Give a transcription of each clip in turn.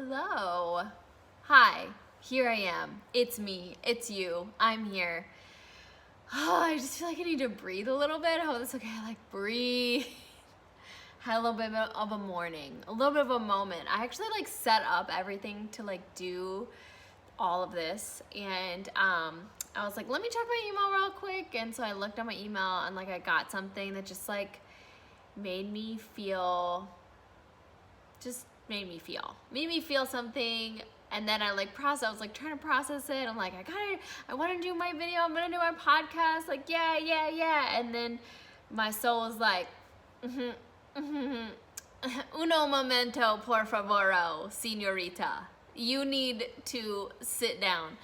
Hello. Hi, here I am. It's me. It's you. I'm here. Oh, I just feel like I need to breathe a little bit. I hope that's okay. Breathe. Had a little bit of a morning, a little bit of a moment. I actually set up everything to do all of this, and I was like, let me check my email real quick. And so I looked at my email, and I got something that just made me feel made me feel something. And then I I was trying to process it. I'm I want to do my video. I'm gonna do my podcast. Yeah. And then my soul was like, uno momento, por favor, señorita. You need to sit down.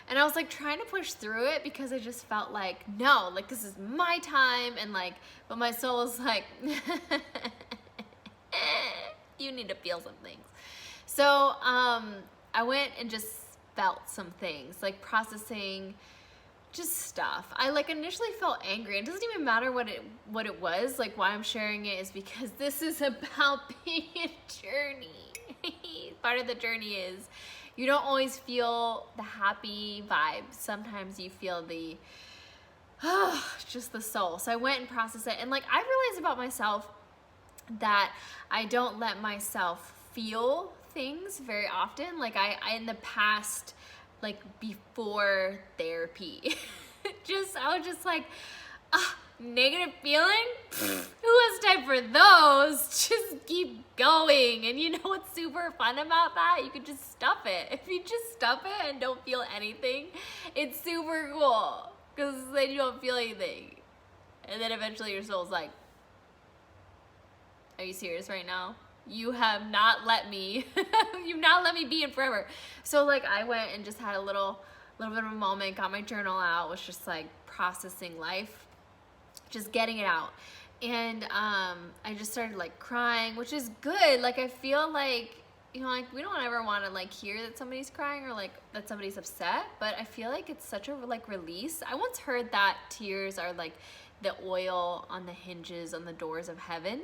And I was trying to push through it because I just felt no, this is my time. And but my soul was like, you need to feel some things. So I went and just felt some things, processing just stuff. I initially felt angry. It doesn't even matter what it was. Why I'm sharing it is because this is about being a journey. Part of the journey is you don't always feel the happy vibe. Sometimes you feel the just the soul. So I went and processed it, and I realized about myself that I don't let myself feel things very often. I in the past, before therapy, I was just negative feeling? Who has time for those? Just keep going. And you know what's super fun about that? You can just stuff it. If you just stuff it and don't feel anything, it's super cool, because then you don't feel anything. And then eventually your soul's like, are you serious right now? You have not let me, you've not let me be in forever. So I went and just had a little bit of a moment, got my journal out, was just processing life, just getting it out. And I just started crying, which is good. I feel we don't ever want to hear that somebody's crying or that somebody's upset, but I feel it's such a release. I once heard that tears are the oil on the hinges on the doors of heaven.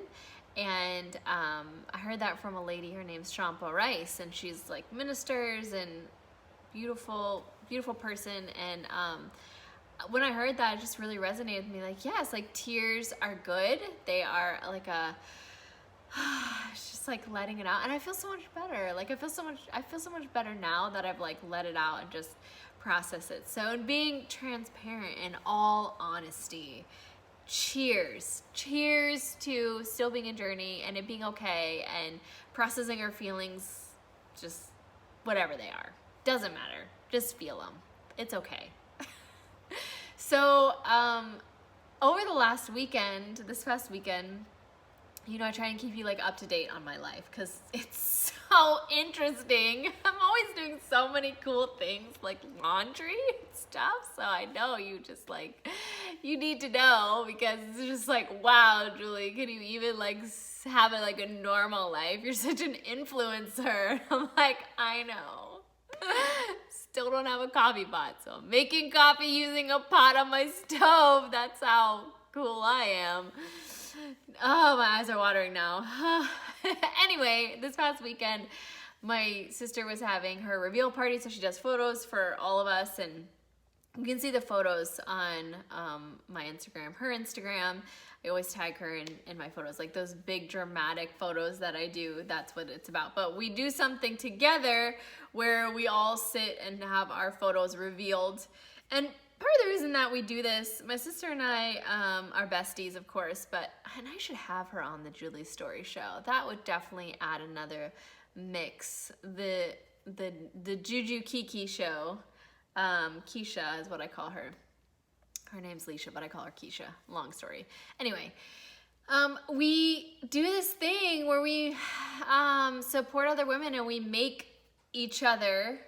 And I heard that from a lady. Her name's Shampa Rice, and she's ministers and beautiful person. And when I heard that, it just really resonated with me. Yes, tears are good. They are it's just letting it out, and I feel so much better. I feel so much better now that I've let it out and just process it. So, in being transparent, in all honesty, cheers to still being a journey and it being okay and processing our feelings, just whatever they are, doesn't matter, just feel them, it's okay. So over this past weekend, I try and keep you up to date on my life, because it's so interesting. I'm always doing so many cool things, laundry and stuff. So I know you just you need to know, because it's just wow, Julie, can you even have it a normal life? You're such an influencer. I'm I know. Still don't have a coffee pot, so I'm making coffee using a pot on my stove. That's how cool I am. Oh, my eyes are watering now. Anyway, this past weekend, my sister was having her reveal party, so she does photos for all of us, and you can see the photos on my Instagram, her Instagram. I always tag her in my photos, those big dramatic photos that I do. That's what it's about. But we do something together where we all sit and have our photos revealed. And part of the reason that we do this, my sister and I are besties, of course, and I should have her on the Julie Story Show. That would definitely add another mix. The Juju Kiki show. Keisha is what I call her. Her name's Leisha, but I call her Keisha. Long story. Anyway, we do this thing where we support other women, and we make each other,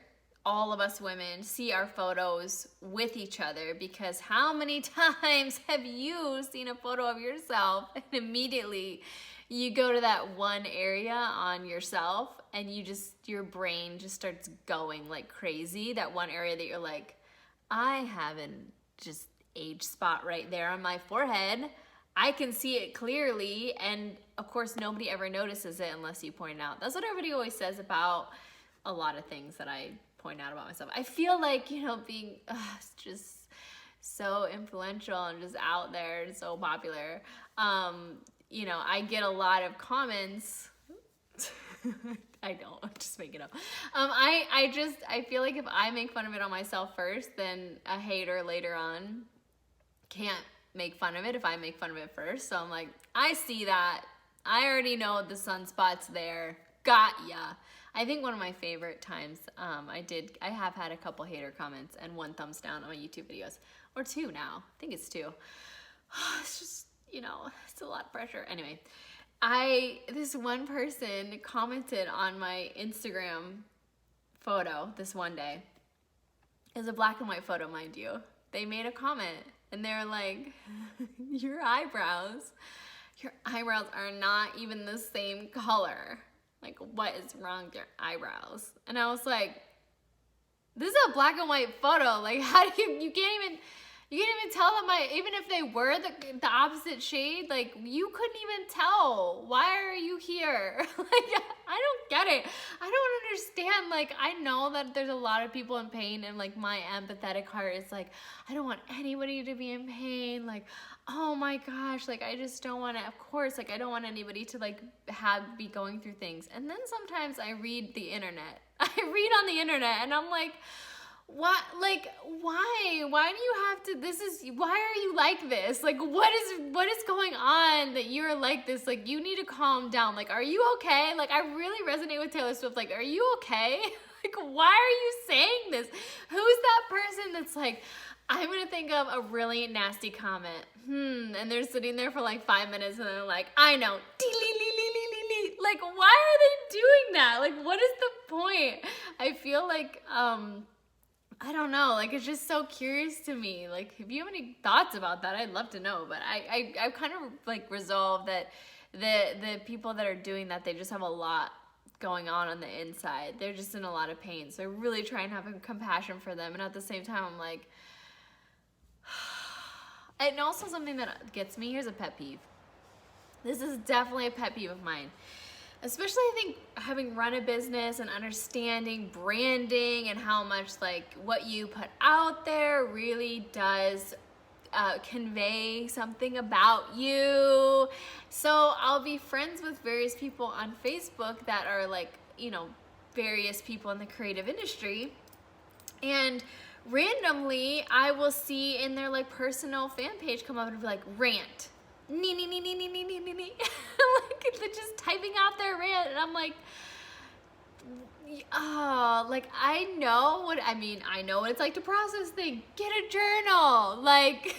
all of us women, see our photos with each other. Because how many times have you seen a photo of yourself and immediately you go to that one area on yourself and your brain just starts going crazy? That one area that you're I have just age spot right there on my forehead. I can see it clearly, and of course nobody ever notices it unless you point it out. That's what everybody always says about a lot of things that I point out about myself. I feel like, you know, being just so influential and just out there and so popular, you know, I get a lot of comments. I don't, I'm just making it up. I feel like if I make fun of it on myself first, then a hater later on can't make fun of it if I make fun of it first. So I'm like, I see that. I already know the sunspot's there. Got ya. I think one of my favorite times, I have had a couple hater comments and 1 thumbs down on my YouTube videos. Or 2 now. I think it's 2. It's just, you know, it's a lot of pressure. Anyway, this one person commented on my Instagram photo this one day. It was a black and white photo, mind you. They made a comment and they're like, your eyebrows are not even the same color. Like, what is wrong with your eyebrows? And I was like, this is a black and white photo. Like, how do you can't even tell that even if they were the opposite shade, like, you couldn't even tell. Why are you here? Like, I don't get it. I don't understand. Like, I know that there's a lot of people in pain, and like my empathetic heart is like, I don't want anybody to be in pain. Like, oh my gosh, like, I just don't want to, of course, like, I don't want anybody to like be going through things. And then sometimes I read the internet. I read on the internet and I'm like, what, like, why do you have to, why are you like this? Like, what is going on that you're like this? Like, you need to calm down. Like, are you okay? Like, I really resonate with Taylor Swift. Like, are you okay? Like, why are you saying this? Who's that person that's like, I'm gonna think of a really nasty comment. And they're sitting there for like 5 minutes and they're like, I know. Like, why are they doing that? Like, what is the point? I feel like, I don't know, like, it's just so curious to me. Like, if you have any thoughts about that, I'd love to know. But I've kind of like resolved that the people that are doing that, they just have a lot going on the inside. They're just in a lot of pain. So I really try and have compassion for them. And at the same time, I'm like, and also something that gets me, here's a pet peeve. This is definitely a pet peeve of mine. Especially, I think, having run a business and understanding branding and how much like what you put out there really does convey something about you. So I'll be friends with various people on Facebook that are like, you know, various people in the creative industry, and randomly I will see in their like personal fan page come up and be like, rant. Like, they're just typing out their rant, and I'm like, oh, like, I know what it's like to process things. Get a journal, like,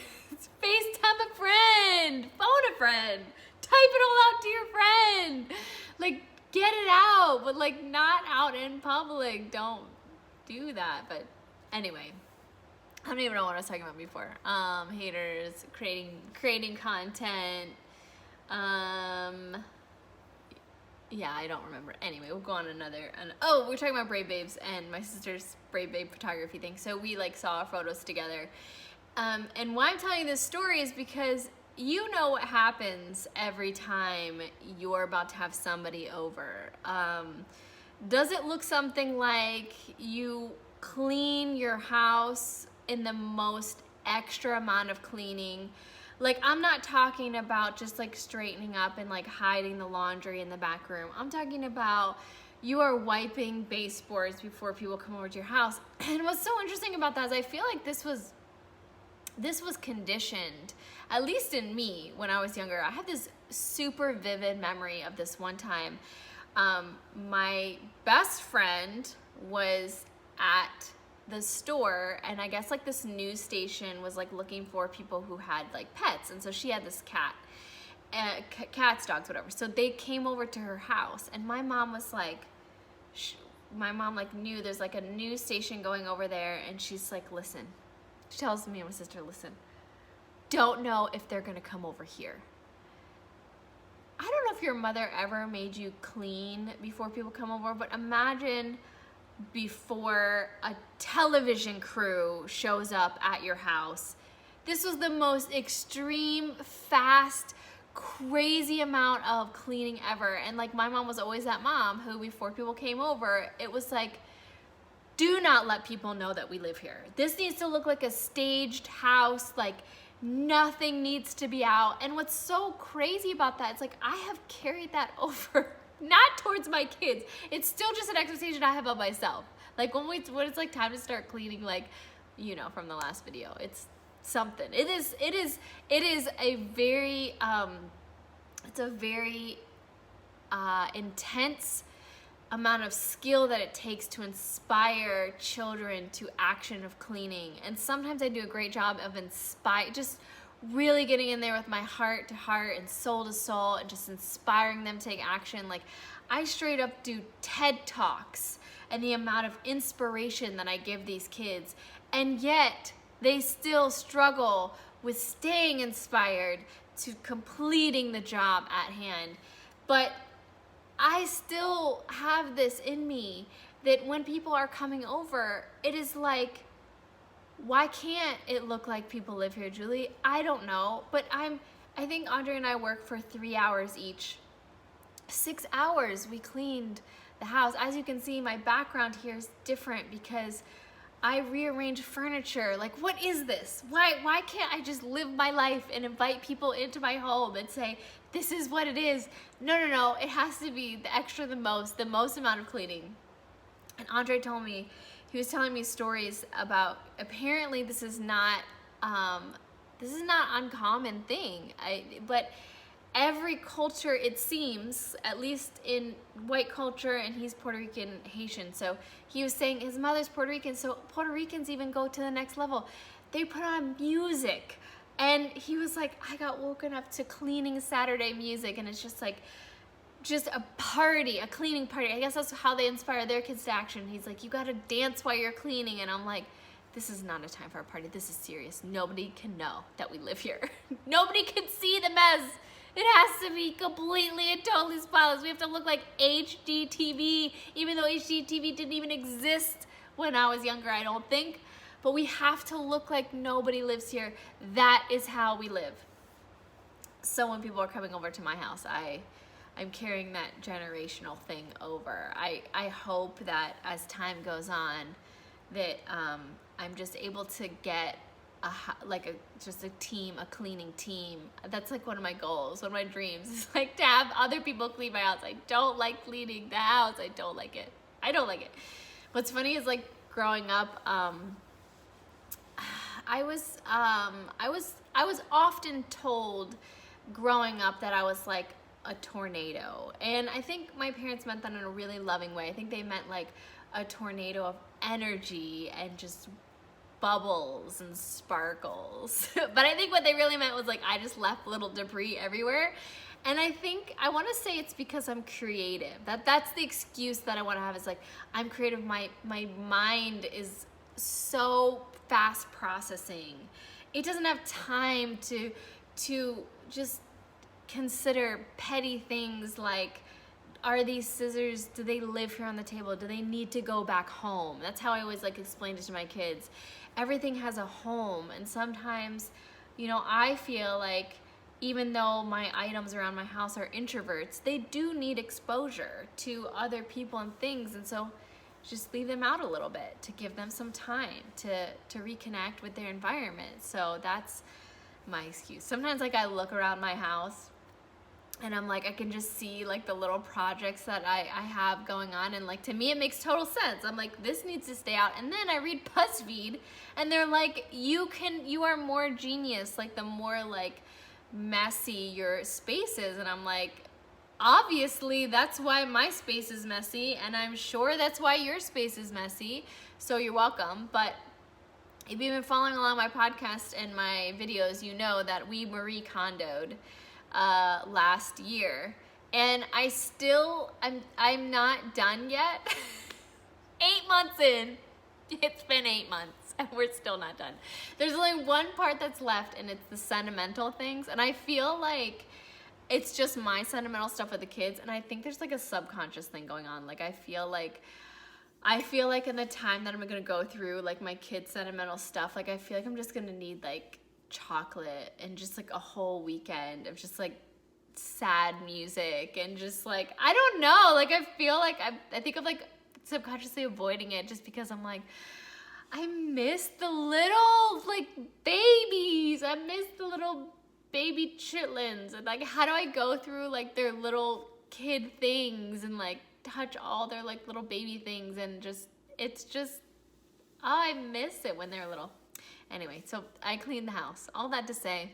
FaceTime a friend, phone a friend, type it all out to your friend, like, get it out, but like, not out in public. Don't do that. But anyway, I don't even know what I was talking about before. Haters, creating content. Yeah, I don't remember. Anyway, we'll go on we're talking about Brave Babes and my sister's Brave Babe photography thing. So we like saw our photos together. And why I'm telling you this story is because you know what happens every time you're about to have somebody over. Does it look something like you clean your house in the most extra amount of cleaning? Like, I'm not talking about just like straightening up and like hiding the laundry in the back room. I'm talking about you are wiping baseboards before people come over to your house. And what's so interesting about that is I feel like this was conditioned, at least in me when I was younger. I have this super vivid memory of this one time. My best friend was at the store, and I guess like this news station was like looking for people who had like pets, and so she had this cat, cats, dogs, whatever. So they came over to her house, and my mom was like, knew there's like a news station going over there, and she's like, listen, she tells me and my sister, listen, don't know if they're gonna come over here. I don't know if your mother ever made you clean before people come over, but imagine before a television crew shows up at your house. This was the most extreme, fast, crazy amount of cleaning ever. And like my mom was always that mom who, before people came over, it was like, do not let people know that we live here. This needs to look like a staged house, like nothing needs to be out. And what's so crazy about that, it's like I have carried that over, not towards my kids. It's still just an expectation I have of myself. Like when it's like time to start cleaning, like, you know, from the last video, it's something. It is a very, it's a very intense amount of skill that it takes to inspire children to action of cleaning. And sometimes I do a great job of just really getting in there with my heart to heart and soul to soul and just inspiring them to take action. Like I straight up do TED Talks and the amount of inspiration that I give these kids, and yet they still struggle with staying inspired to completing the job at hand. But I still have this in me that when people are coming over, it is like, why can't it look like people live here, Julie? I don't know, but I think Andre and I work for 3 hours each. 6 hours we cleaned the house. As you can see, my background here is different because I rearrange furniture. Like, what is this? Why can't I just live my life and invite people into my home and say, this is what it is? No, it has to be the extra, the most amount of cleaning. And Andre told me, he was telling me stories about, apparently this is not uncommon thing. But every culture, it seems, at least in white culture, and he's Puerto Rican, Haitian, so he was saying his mother's Puerto Rican, so Puerto Ricans even go to the next level. They put on music. And he was like, I got woken up to cleaning Saturday music, and it's just like, just a party, a cleaning party. I guess that's how they inspire their kids to action. He's like, you gotta dance while you're cleaning. And I'm like, this is not a time for a party. This is serious. Nobody can know that we live here. Nobody can see the mess. It has to be completely and totally spotless. We have to look like HD TV, even though HD TV didn't even exist when I was younger, I don't think. But we have to look like nobody lives here. That is how we live. So when people are coming over to my house, I'm carrying that generational thing over. I hope that as time goes on, that I'm just able to get just a team, a cleaning team. That's like one of my goals, one of my dreams, is like to have other people clean my house. I don't like cleaning the house. I don't like it. What's funny is, like, growing up, I was often told growing up that I was like a tornado. And I think my parents meant that in a really loving way. I think they meant like a tornado of energy and just bubbles and sparkles. But I think what they really meant was like I just left little debris everywhere. And I think I want to say it's because I'm creative. That's the excuse that I want to have, is like I'm creative. My mind is so fast processing. It doesn't have time to just consider petty things like, are these scissors, do they live here on the table? Do they need to go back home? That's how I always like explain it to my kids. Everything has a home, and sometimes, you know, I feel like even though my items around my house are introverts, they do need exposure to other people and things, and so just leave them out a little bit to give them some time to reconnect with their environment. So that's my excuse. Sometimes, like, I look around my house and I'm like, I can just see like the little projects that I have going on, and like to me it makes total sense. I'm like, this needs to stay out. And then I read BuzzFeed and they're like, you are more genius, like the more like messy your space is. And I'm like, obviously that's why my space is messy, and I'm sure that's why your space is messy, so you're welcome. But if you've been following along my podcast and my videos, you know that we Marie Kondoed last year, and I'm not done yet. 8 months in, it's been 8 months and we're still not done. There's only one part that's left, and it's the sentimental things, and I feel like it's just my sentimental stuff with the kids, and I think there's like a subconscious thing going on. Like I feel like in the time that I'm gonna go through like my kids' sentimental stuff, like I feel like I'm just gonna need like chocolate and just like a whole weekend of just like sad music and just like, I don't know, like I feel like I think I'm like subconsciously avoiding it just because I'm like, I miss the little like babies. I miss the little baby chitlins. And like, how do I go through like their little kid things and like touch all their like little baby things and just, it's just, oh, I miss it when they're little. Anyway, so I cleaned the house. All that to say,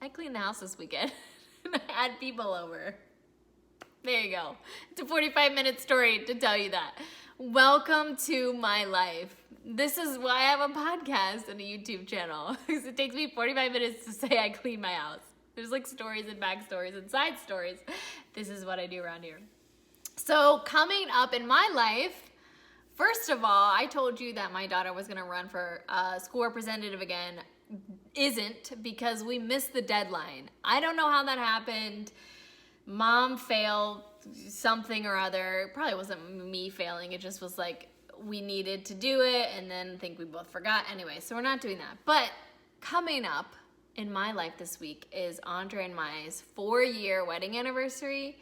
I cleaned the house this weekend. And I had people over. There you go. It's a 45-minute story to tell you that. Welcome to my life. This is why I have a podcast and a YouTube channel. Because it takes me 45 minutes to say I clean my house. There's like stories and backstories and side stories. This is what I do around here. So coming up in my life, first of all, I told you that my daughter was going to run for school representative again. Isn't, because we missed the deadline. I don't know how that happened. Mom failed something or other. It probably wasn't me failing. It just was like we needed to do it and then I think we both forgot. Anyway, so we're not doing that. But coming up in my life this week is Andre and Mai's 4-year wedding anniversary.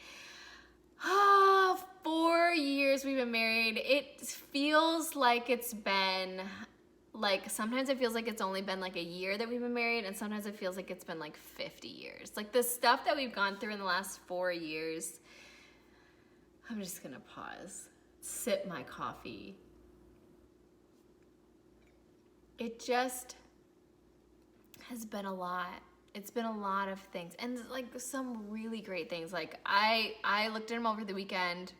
4 years we've been married. It feels like it's been like, sometimes it feels like it's only been like a year that we've been married, and sometimes it feels like it's been like 50 years. Like the stuff that we've gone through in the last 4 years, I'm just gonna pause, sip my coffee. It just has been a lot. It's been a lot of things, and like some really great things. Like I looked at him over the weekend.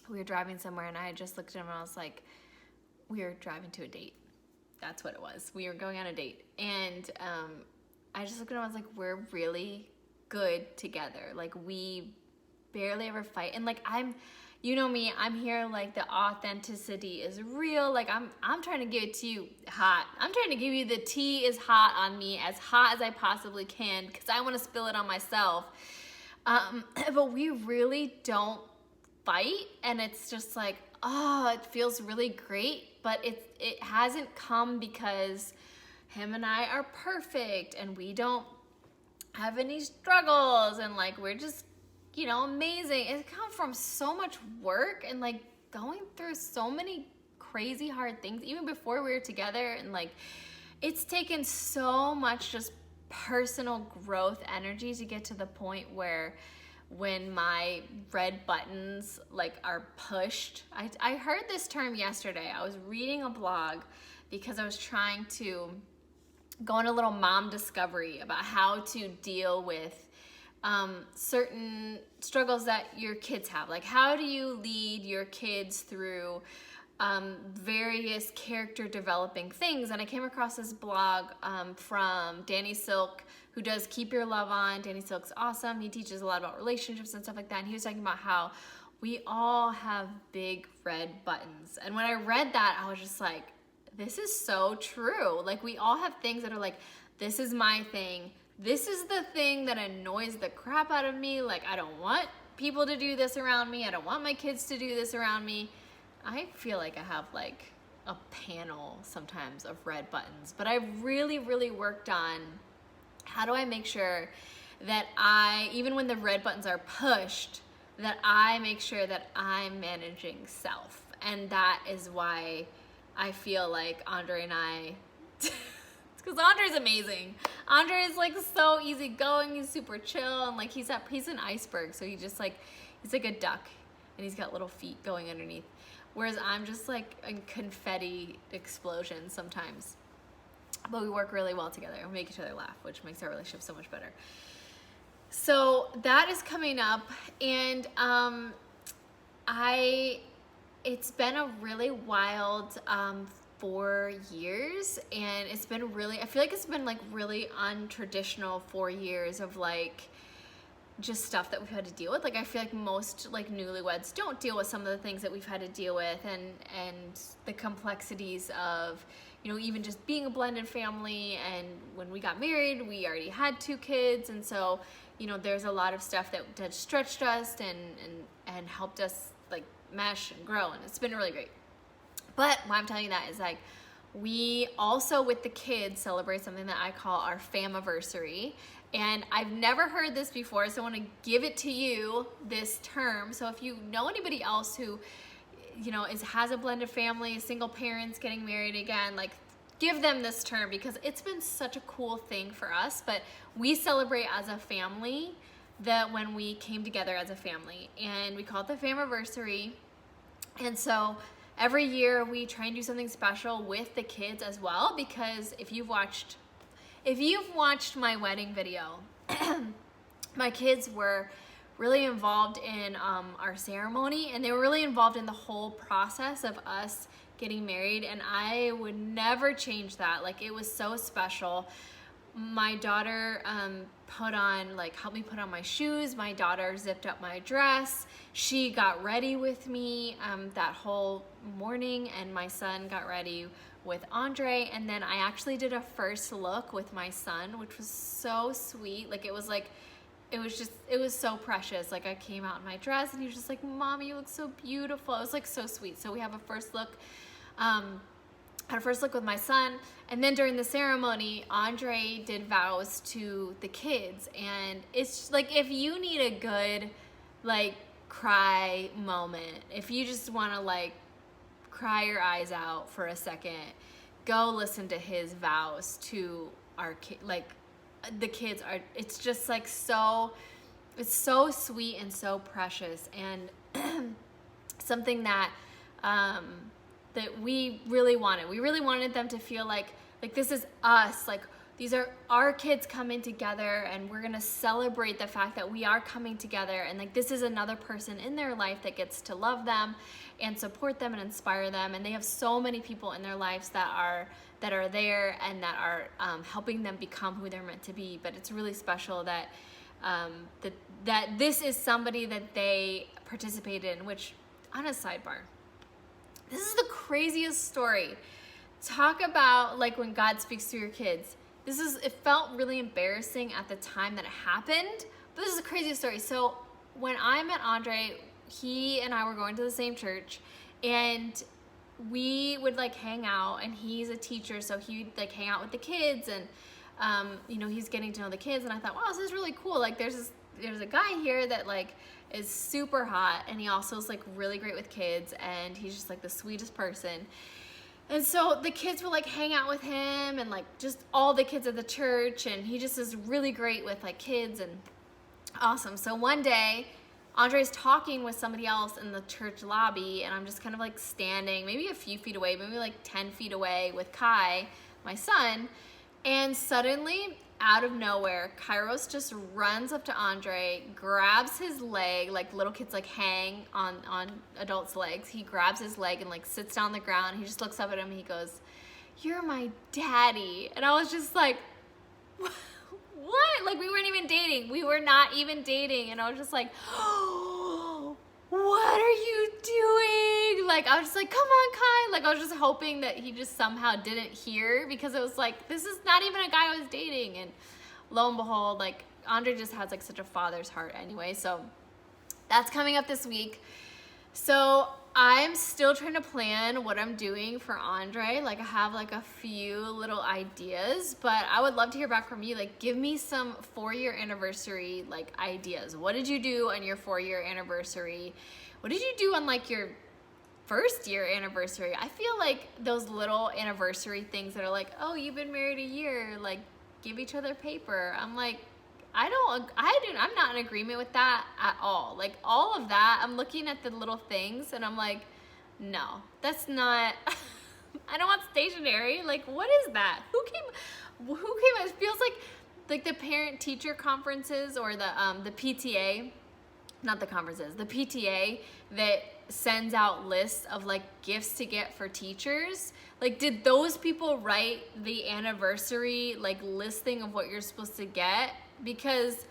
We were driving somewhere, and I just looked at him and I was like, we were driving to a date. That's what it was. We were going on a date. And I just looked at him and I was like, we're really good together. Like we barely ever fight. And like you know me, I'm here like the authenticity is real. Like I'm trying to give it to you hot. I'm trying to give you the tea is hot on me, as hot as I possibly can, because I want to spill it on myself. But we really don't fight, and it's just like, oh, it feels really great. But it hasn't come because him and I are perfect and we don't have any struggles and like we're just, you know, amazing. It's come from so much work and like going through so many crazy hard things even before we were together, and like it's taken so much just personal growth energy to get to the point where when my red buttons like are pushed. I heard this term yesterday. I was reading a blog because I was trying to go on a little mom discovery about how to deal with certain struggles that your kids have. Like, how do you lead your kids through various character developing things? And I came across this blog from Danny Silk, who does Keep Your Love On. Danny Silk's awesome. He teaches a lot about relationships and stuff like that. And he was talking about how we all have big red buttons. And when I read that, I was just like, this is so true. Like, we all have things that are like, this is my thing. This is the thing that annoys the crap out of me. Like, I don't want people to do this around me. I don't want my kids to do this around me. I feel like I have like a panel sometimes of red buttons, but I've really, really worked on how do I make sure that even when the red buttons are pushed, that I make sure that I'm managing self. And that is why I feel like Andre and I, it's because Andre's amazing. Andre is like so easygoing. He's super chill, and like he's an iceberg. So he's like a duck, and he's got little feet going underneath. Whereas I'm just like a confetti explosion sometimes. But we work really well together and we make each other laugh, which makes our relationship so much better. So that is coming up, and it's been a really wild 4 years, and it's been really, I feel like it's been like really untraditional 4 years of like just stuff that we've had to deal with. Like, I feel like most like newlyweds don't deal with some of the things that we've had to deal with, and the complexities of, you know, even just being a blended family. And when we got married, we already had 2 kids, and so, you know, there's a lot of stuff that stretched us and helped us like mesh and grow, and it's been really great. But why I'm telling you that is like, we also with the kids celebrate something that I call our famiversary. And I've never heard this before, so I want to give it to you, this term. So if you know anybody else who, you know, has a blended family, single parents getting married again, like, give them this term, because it's been such a cool thing for us. But we celebrate as a family that when we came together as a family, and we call it the Famiversary. And so every year we try and do something special with the kids as well, because if you've watched my wedding video, my kids were really involved in our ceremony, and they were really involved in the whole process of us getting married, and I would never change that. Like, it was so special. My daughter helped me put on my shoes. My daughter zipped up my dress. She got ready with me that whole morning, and my son got ready with Andre. And then I actually did a first look with my son, which was so sweet. Like, it was so precious. Like, I came out in my dress, and he was just like, "Mommy, you look so beautiful." It was like so sweet. So we have a first look, with my son. And then during the ceremony, Andre did vows to the kids. And it's like, if you need a good, like, cry moment, if you just want to, like, cry your eyes out for a second, go listen to his vows to our like, the kids are, it's just like it's so sweet and so precious, and something that that we really wanted. We really wanted them to feel like this is us, like these are our kids coming together, and we're gonna celebrate the fact that we are coming together, and like, this is another person in their life that gets to love them and support them and inspire them. And they have so many people in their lives that are there and that are helping them become who they're meant to be. But it's really special that that this is somebody that they participated in. Which, on a sidebar, this is the craziest story. Talk about, like, when God speaks through your kids. It felt really embarrassing at the time that it happened, but this is the craziest story. So when I met Andre, he and I were going to the same church, and we would, like, hang out, and he's a teacher, so he'd, like, hang out with the kids, and you know, he's getting to know the kids. And I thought, wow, this is really cool. Like, there's a guy here that, like, is super hot, and he also is, like, really great with kids, and he's just, like, the sweetest person. And so the kids would, like, hang out with him, and, like, just all the kids at the church, and he just is really great with, like, kids, and awesome. So one day, Andre's talking with somebody else in the church lobby, and I'm just kind of, like, standing maybe a few feet away, maybe like 10 feet away with Kai, my son, and suddenly, out of nowhere, Kairos just runs up to Andre, grabs his leg, like little kids, like, hang on adults' legs. He grabs his leg and, like, sits down on the ground. He just looks up at him and he goes, "You're my daddy." And I was just like, what? Like, we weren't even dating. We were not even dating. And I was just like, oh, what are you doing? Like, I was just like, come on, Kai. Like, I was just hoping that he just somehow didn't hear, because it was like, this is not even a guy I was dating. And lo and behold, like, Andre just has, like, such a father's heart anyway. So that's coming up this week. So I'm still trying to plan what I'm doing for Andre. Like, I have, like, a few little ideas, but I would love to hear back from you. Like, give me some 4-year anniversary, like, ideas. What did you do on your 4-year anniversary? What did you do on, like, your 1st-year anniversary? I feel like those little anniversary things that are like, oh, you've been married a year, like, give each other paper. I'm like, I'm not in agreement with that at all. Like, all of that, I'm looking at the little things, and I'm like, no, that's not, I don't want stationery. Like, what is that? Who came, it feels like the parent-teacher conferences, or the PTA, not the conferences, the PTA that sends out lists of, like, gifts to get for teachers. Like, did those people write the anniversary, like, listing of what you're supposed to get? Because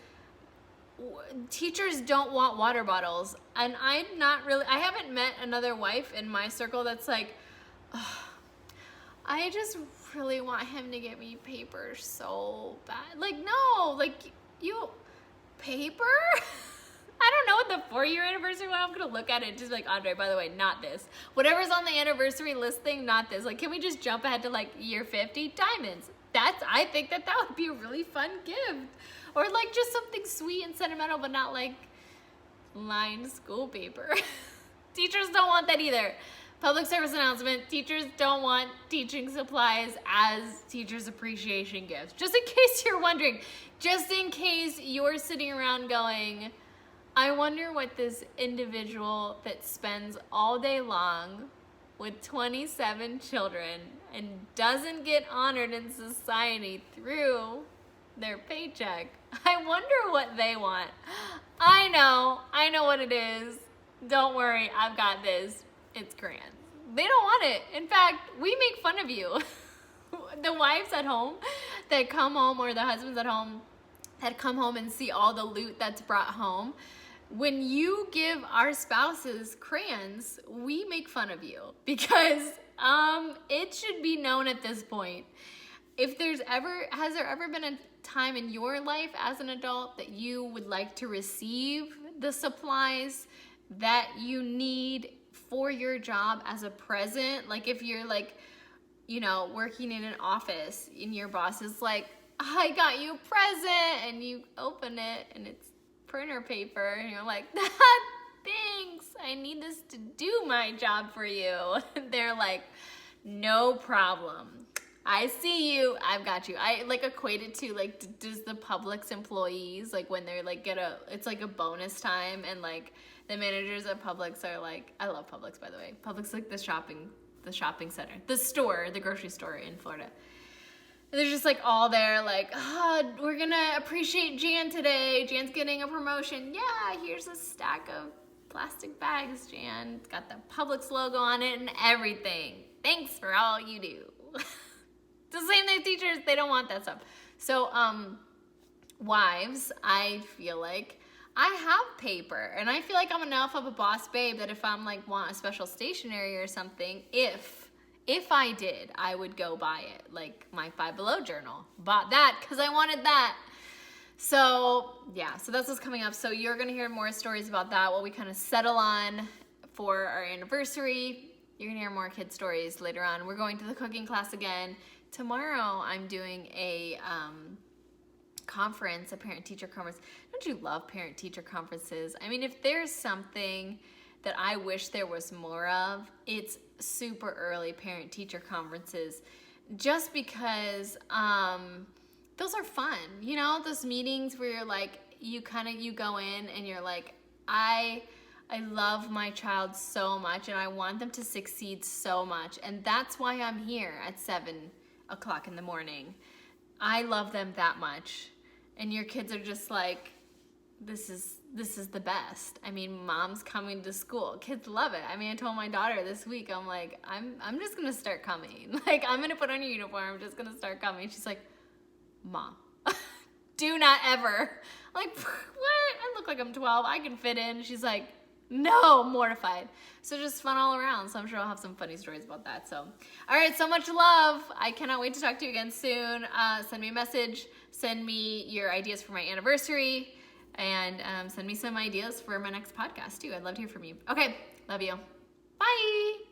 teachers don't want water bottles, and I haven't met another wife in my circle that's like, oh, I just really want him to get me paper so bad. Like, no, like, paper? I don't know what the 4-year anniversary was. I'm gonna look at it just like, Andre, by the way, not this. Whatever's on the anniversary listing, not this. Like, can we just jump ahead to, like, year 50? Diamonds. I think that would be a really fun gift. Or like just something sweet and sentimental, but not like lined school paper. Teachers don't want that either. Public service announcement, teachers don't want teaching supplies as teachers' appreciation gifts. Just in case you're wondering, just in case you're sitting around going, I wonder what this individual that spends all day long with 27 children and doesn't get honored in society through their paycheck, I wonder what they want. I know what it is. Don't worry, I've got this. It's crayons. They don't want it. In fact, we make fun of you. The wives at home that come home, or the husbands at home that come home and see all the loot that's brought home. When you give our spouses crayons, we make fun of you because it should be known at this point. Has there ever been a time in your life as an adult that you would like to receive the supplies that you need for your job as a present? Like if you're like, working in an office and your boss is like, I got you a present, and you open it and it's printer paper and you're like, thanks, I need this to do my job for you. They're like, no problem. I see you, I've got you. I like equate it to like, does the Publix employees, like when they're like it's like a bonus time, and like the managers at Publix are like, I love Publix, by the way. Publix, like the shopping center, the grocery store in Florida. They're just like all there like, we're gonna appreciate Jan today. Jan's getting a promotion. Yeah, here's a stack of plastic bags, Jan. It's got the Publix logo on it and everything. Thanks for all you do. The same thing, teachers, they don't want that stuff. So, wives, I feel like I have paper, and I feel like I'm enough of a boss babe that if I'm like want a special stationery or something, if I did, I would go buy it. Like my Five Below journal. Bought that because I wanted that. So yeah, so that's what's coming up. So you're gonna hear more stories about that, what we kind of settle on for our anniversary. You're gonna hear more kid stories later on. We're going to the cooking class again. Tomorrow I'm doing a conference, a parent-teacher conference. Don't you love parent-teacher conferences? I mean, if there's something that I wish there was more of, it's super early parent-teacher conferences, just because those are fun. Those meetings where you're like, you go in and you're like, I love my child so much and I want them to succeed so much, and that's why I'm here at 7 o'clock in the morning. I love them that much. And your kids are just like, this is the best. I mean, mom's coming to school. Kids love it. I mean, I told my daughter this week, I'm like, I'm just gonna start coming. Like, I'm gonna put on your uniform, I'm just gonna start coming. She's like, Mom, do not ever. I'm like, what? I look like I'm 12, I can fit in. She's like, no, mortified. So just fun all around. So I'm sure I'll have some funny stories about that. So, all right, so much love. I cannot wait to talk to you again soon. Send me a message. Send me your ideas for my anniversary. And send me some ideas for my next podcast, too. I'd love to hear from you. Okay, love you. Bye.